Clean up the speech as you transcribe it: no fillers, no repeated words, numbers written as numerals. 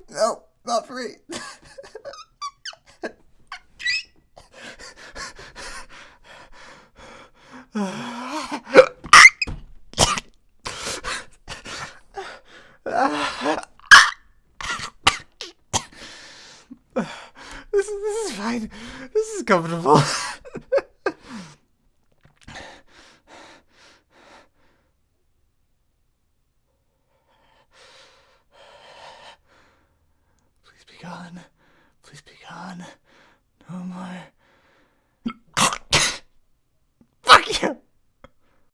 No, not free. This is fine. This is comfortable. Please be gone. Please be gone. No more.